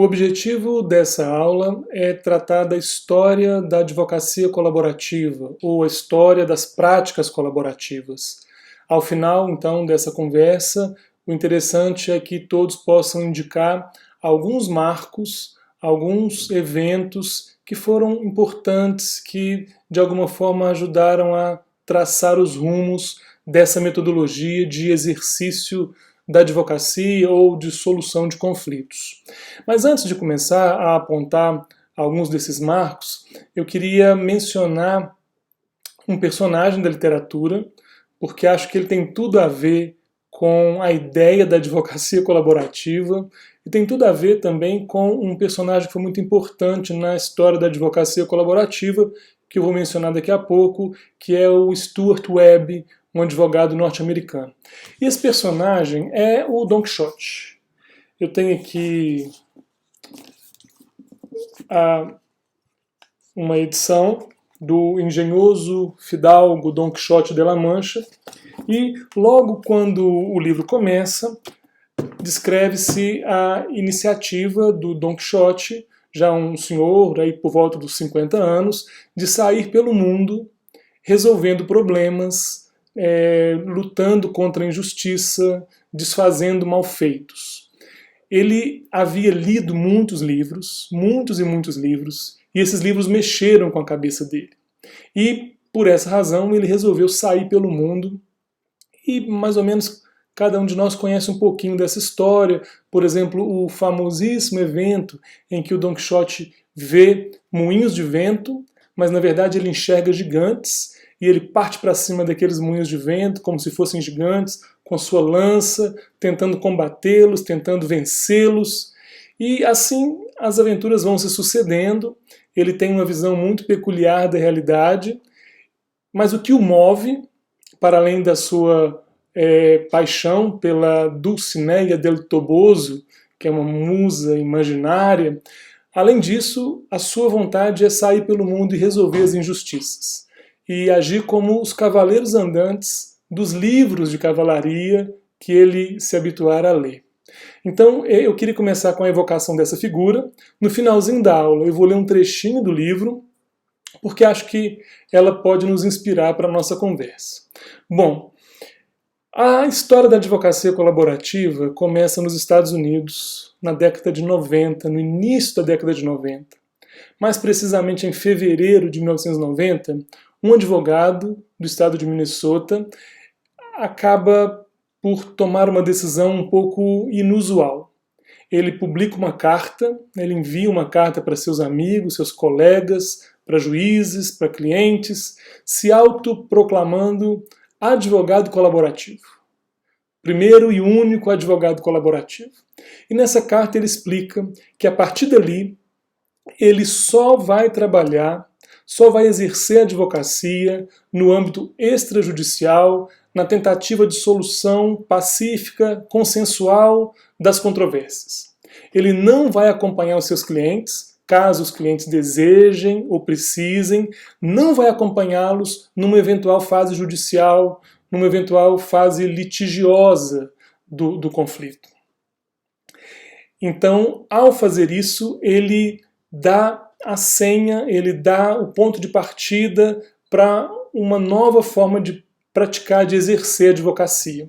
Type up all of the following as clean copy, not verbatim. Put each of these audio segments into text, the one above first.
O objetivo dessa aula é tratar da história da advocacia colaborativa, ou a história das práticas colaborativas. Ao final, então, dessa conversa, o interessante é que todos possam indicar alguns marcos, alguns eventos que foram importantes, que de alguma forma ajudaram a traçar os rumos dessa metodologia de exercício da advocacia ou de solução de conflitos. Mas antes de começar a apontar alguns desses marcos, eu queria mencionar um personagem da literatura, porque acho que ele tem tudo a ver com a ideia da advocacia colaborativa e tem tudo a ver também com um personagem que foi muito importante na história da advocacia colaborativa, que eu vou mencionar daqui a pouco, que é o Stuart Webb, um advogado norte-americano. E esse personagem é o Don Quixote. Eu tenho aqui uma edição do engenhoso fidalgo Don Quixote de la Mancha, e logo quando o livro começa, descreve-se a iniciativa do Don Quixote, já um senhor aí por volta dos 50 anos, de sair pelo mundo resolvendo problemas, lutando contra a injustiça, desfazendo malfeitos. Ele havia lido muitos livros, muitos e muitos livros, e esses livros mexeram com a cabeça dele. E, por essa razão, ele resolveu sair pelo mundo, e mais ou menos cada um de nós conhece um pouquinho dessa história. Por exemplo, o famosíssimo evento em que o Don Quixote vê moinhos de vento, mas na verdade ele enxerga gigantes, e ele parte para cima daqueles moinhos de vento como se fossem gigantes, com sua lança, tentando combatê-los, tentando vencê-los. E assim as aventuras vão se sucedendo. Ele tem uma visão muito peculiar da realidade, mas o que o move, para além da sua paixão pela Dulcinea del Toboso, que é uma musa imaginária, além disso, a sua vontade é sair pelo mundo e resolver as injustiças, e agir como os cavaleiros andantes dos livros de cavalaria que ele se habituara a ler. Então eu queria começar com a evocação dessa figura. No finalzinho da aula eu vou ler um trechinho do livro, porque acho que ela pode nos inspirar para a nossa conversa. Bom, a história da advocacia colaborativa começa nos Estados Unidos na década de 90, no início da década de 90. Mais precisamente em fevereiro de 1990, um advogado do estado de Minnesota acaba por tomar uma decisão um pouco inusual. Ele publica uma carta, ele envia uma carta para seus amigos, seus colegas, para juízes, para clientes, se autoproclamando advogado colaborativo. Primeiro e único advogado colaborativo. E nessa carta ele explica que a partir dali ele só vai trabalhar, só vai exercer a advocacia no âmbito extrajudicial, na tentativa de solução pacífica, consensual das controvérsias. Ele não vai acompanhar os seus clientes, caso os clientes desejem ou precisem, não vai acompanhá-los numa eventual fase judicial, numa eventual fase litigiosa do conflito. Então, ao fazer isso, ele dá a senha, ele dá o ponto de partida para uma nova forma de praticar, de exercer a advocacia.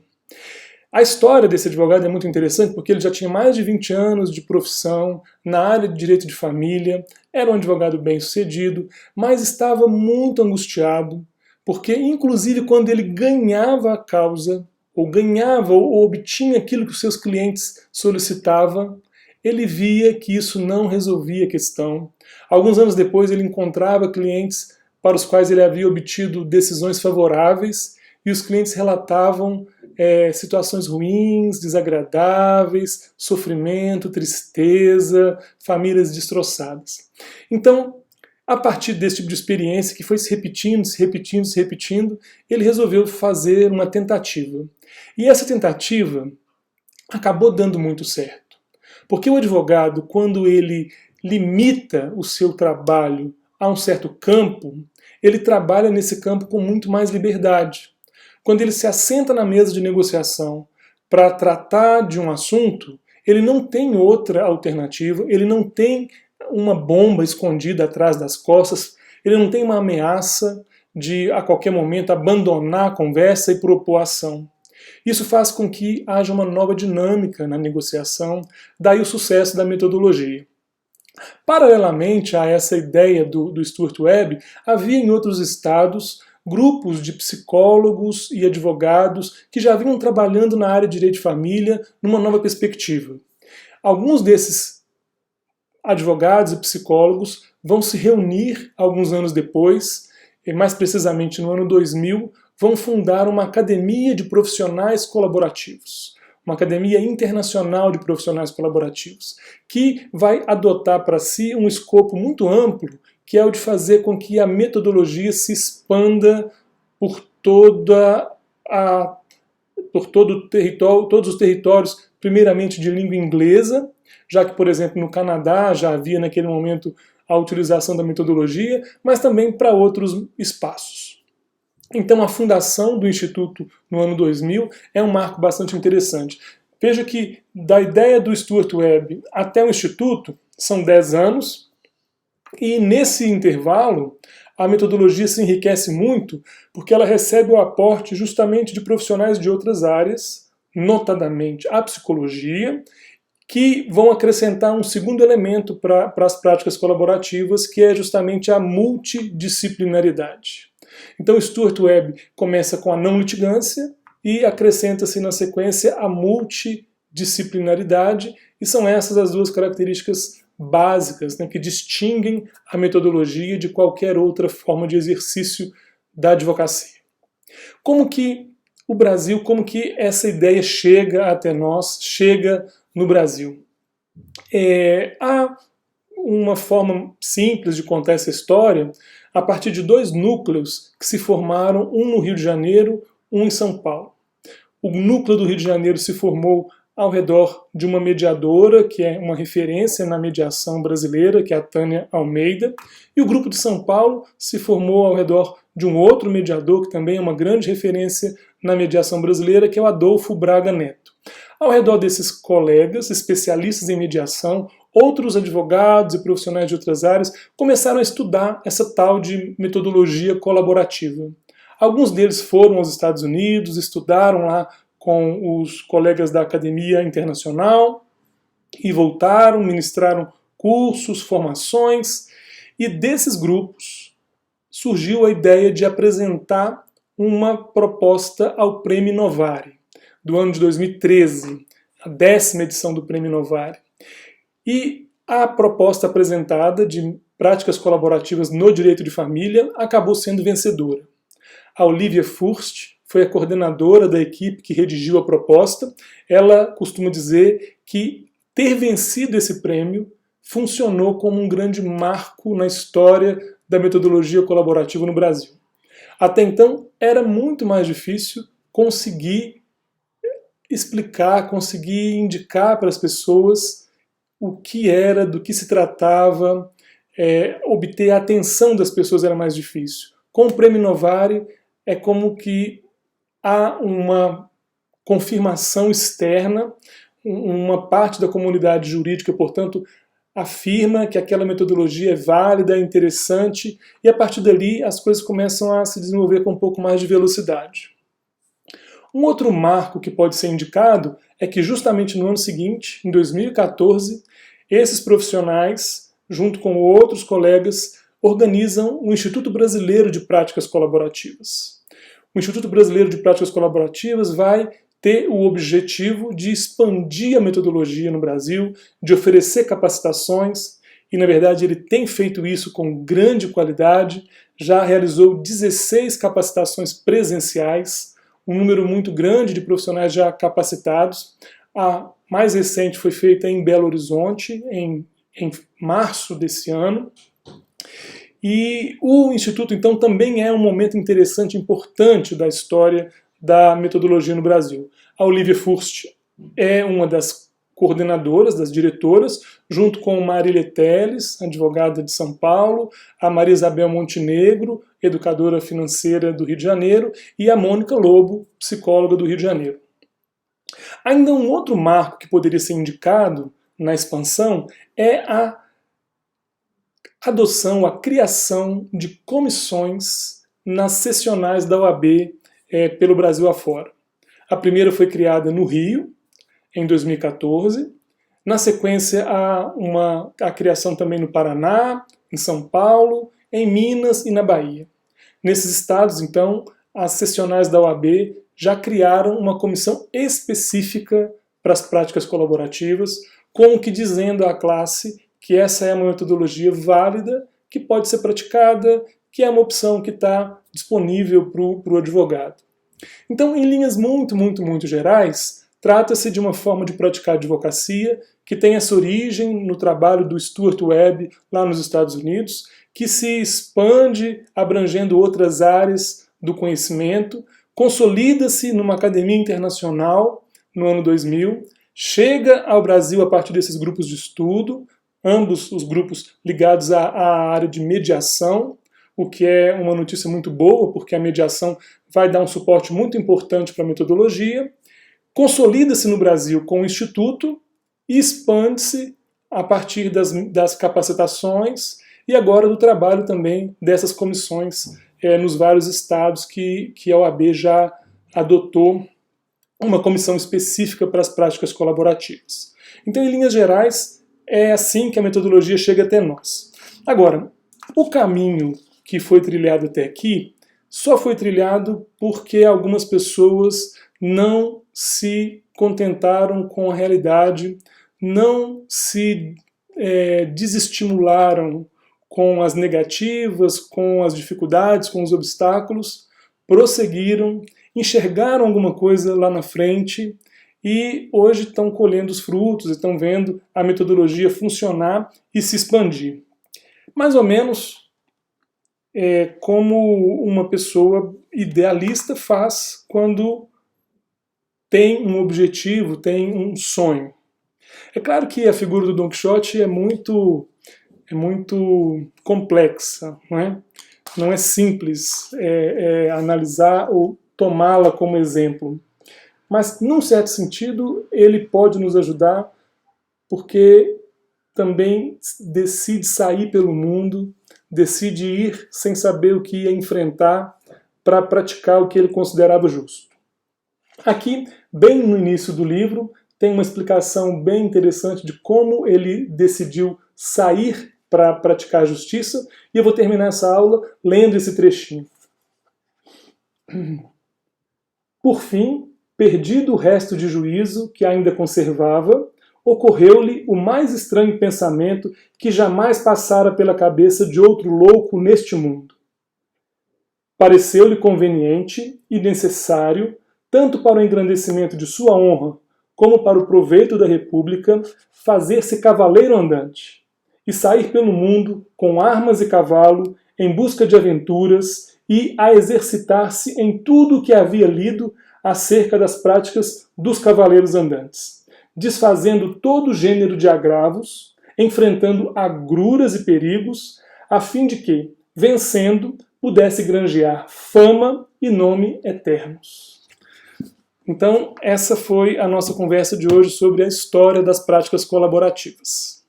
A história desse advogado é muito interessante porque ele já tinha mais de 20 anos de profissão na área de direito de família, era um advogado bem-sucedido, mas estava muito angustiado, porque inclusive quando ele ganhava a causa, ou ganhava ou obtinha aquilo que os seus clientes solicitavam, ele via que isso não resolvia a questão. Alguns anos depois ele encontrava clientes para os quais ele havia obtido decisões favoráveis, e os clientes relatavam situações ruins, desagradáveis, sofrimento, tristeza, famílias destroçadas. Então, a partir desse tipo de experiência que foi se repetindo, se repetindo, se repetindo, ele resolveu fazer uma tentativa. E essa tentativa acabou dando muito certo. Porque o advogado, quando ele limita o seu trabalho a um certo campo, ele trabalha nesse campo com muito mais liberdade. Quando ele se assenta na mesa de negociação para tratar de um assunto, ele não tem outra alternativa, ele não tem uma bomba escondida atrás das costas, ele não tem uma ameaça de, a qualquer momento, abandonar a conversa e propor ação. Isso faz com que haja uma nova dinâmica na negociação, daí o sucesso da metodologia. Paralelamente a essa ideia do Stuart Webb, havia em outros estados grupos de psicólogos e advogados que já vinham trabalhando na área de direito de família numa nova perspectiva. Alguns desses advogados e psicólogos vão se reunir alguns anos depois, e mais precisamente no ano 2000, vão fundar uma academia de profissionais colaborativos, uma academia internacional de profissionais colaborativos, que vai adotar para si um escopo muito amplo, que é o de fazer com que a metodologia se expanda por todo o território, todos os territórios, primeiramente de língua inglesa, já que, por exemplo, no Canadá já havia naquele momento a utilização da metodologia, mas também para outros espaços. Então a fundação do Instituto no ano 2000 é um marco bastante interessante. Veja que da ideia do Stuart Webb até o Instituto são 10 anos, e nesse intervalo a metodologia se enriquece muito porque ela recebe o aporte justamente de profissionais de outras áreas, notadamente a psicologia, que vão acrescentar um segundo elemento para as práticas colaborativas, que é justamente a multidisciplinaridade. Então Stuart Webb começa com a não litigância e acrescenta-se na sequência a multidisciplinaridade, e são essas as duas características básicas, né, que distinguem a metodologia de qualquer outra forma de exercício da advocacia. Como que o Brasil, como que essa ideia chega até nós, chega no Brasil? Há uma forma simples de contar essa história a partir de dois núcleos que se formaram, um no Rio de Janeiro, um em São Paulo. O núcleo do Rio de Janeiro se formou ao redor de uma mediadora, que é uma referência na mediação brasileira, que é a Tânia Almeida, e o grupo de São Paulo se formou ao redor de um outro mediador, que também é uma grande referência na mediação brasileira, que é o Adolfo Braga Neto. Ao redor desses colegas, especialistas em mediação, outros advogados e profissionais de outras áreas começaram a estudar essa tal de metodologia colaborativa. Alguns deles foram aos Estados Unidos, estudaram lá com os colegas da Academia Internacional e voltaram, ministraram cursos, formações, e desses grupos surgiu a ideia de apresentar uma proposta ao Prêmio Novari, do ano de 2013, a 10ª edição do Prêmio Novari. E a proposta apresentada de práticas colaborativas no direito de família acabou sendo vencedora. A Olivia Furst foi a coordenadora da equipe que redigiu a proposta. Ela costuma dizer que ter vencido esse prêmio funcionou como um grande marco na história da metodologia colaborativa no Brasil. Até então, era muito mais difícil conseguir explicar, conseguir indicar para as pessoas o que era, do que se tratava, obter a atenção das pessoas era mais difícil. Com o Prêmio Novari, é como que há uma confirmação externa, uma parte da comunidade jurídica, portanto, afirma que aquela metodologia é válida, é interessante, e a partir dali as coisas começam a se desenvolver com um pouco mais de velocidade. Um outro marco que pode ser indicado é que justamente no ano seguinte, em 2014, esses profissionais, junto com outros colegas, organizam o Instituto Brasileiro de Práticas Colaborativas. O Instituto Brasileiro de Práticas Colaborativas vai ter o objetivo de expandir a metodologia no Brasil, de oferecer capacitações, e na verdade ele tem feito isso com grande qualidade, já realizou 16 capacitações presenciais, um número muito grande de profissionais já capacitados. A mais recente foi feita em Belo Horizonte, em março desse ano. E o Instituto, então, também é um momento interessante, importante da história da metodologia no Brasil. A Olivia Furst é uma das coordenadoras, das diretoras, junto com Marília Teles, advogada de São Paulo, a Maria Isabel Montenegro, educadora financeira do Rio de Janeiro, e a Mônica Lobo, psicóloga do Rio de Janeiro. Ainda um outro marco que poderia ser indicado na expansão é a adoção, a criação de comissões nas sessionais da OAB pelo Brasil afora. A primeira foi criada no Rio, em 2014. Na sequência, a criação também no Paraná, em São Paulo, em Minas e na Bahia. Nesses estados, então, as sessionais da OAB já criaram uma comissão específica para as práticas colaborativas, como que dizendo à classe que essa é uma metodologia válida, que pode ser praticada, que é uma opção que está disponível para o advogado. Então, em linhas muito gerais, trata-se de uma forma de praticar advocacia que tem essa origem no trabalho do Stuart Webb lá nos Estados Unidos, que se expande abrangendo outras áreas do conhecimento, consolida-se numa academia internacional no ano 2000, chega ao Brasil a partir desses grupos de estudo, ambos os grupos ligados à área de mediação, o que é uma notícia muito boa, porque a mediação vai dar um suporte muito importante para a metodologia, consolida-se no Brasil com o Instituto e expande-se a partir das capacitações e agora do trabalho também dessas comissões nos vários estados que a OAB já adotou uma comissão específica para as práticas colaborativas. Então, em linhas gerais, é assim que a metodologia chega até nós. Agora, o caminho que foi trilhado até aqui só foi trilhado porque algumas pessoas não se contentaram com a realidade, não se desestimularam com as negativas, com as dificuldades, com os obstáculos, prosseguiram, enxergaram alguma coisa lá na frente e hoje estão colhendo os frutos, estão vendo a metodologia funcionar e se expandir. Mais ou menos como uma pessoa idealista faz quando tem um objetivo, tem um sonho. É claro que a figura do Don Quixote é muito complexa, não é? Não é simples analisar ou tomá-la como exemplo. Mas, num certo sentido, ele pode nos ajudar porque também decide sair pelo mundo, decide ir sem saber o que ia enfrentar para praticar o que ele considerava justo. Aqui, bem no início do livro, tem uma explicação bem interessante de como ele decidiu sair para praticar a justiça, e eu vou terminar essa aula lendo esse trechinho. Por fim, perdido o resto de juízo que ainda conservava, ocorreu-lhe o mais estranho pensamento que jamais passara pela cabeça de outro louco neste mundo. Pareceu-lhe conveniente e necessário, tanto para o engrandecimento de sua honra, como para o proveito da República, fazer-se cavaleiro andante e sair pelo mundo com armas e cavalo em busca de aventuras e a exercitar-se em tudo o que havia lido acerca das práticas dos cavaleiros andantes, desfazendo todo gênero de agravos, enfrentando agruras e perigos, a fim de que, vencendo, pudesse granjear fama e nome eternos. Então, essa foi a nossa conversa de hoje sobre a história das práticas colaborativas.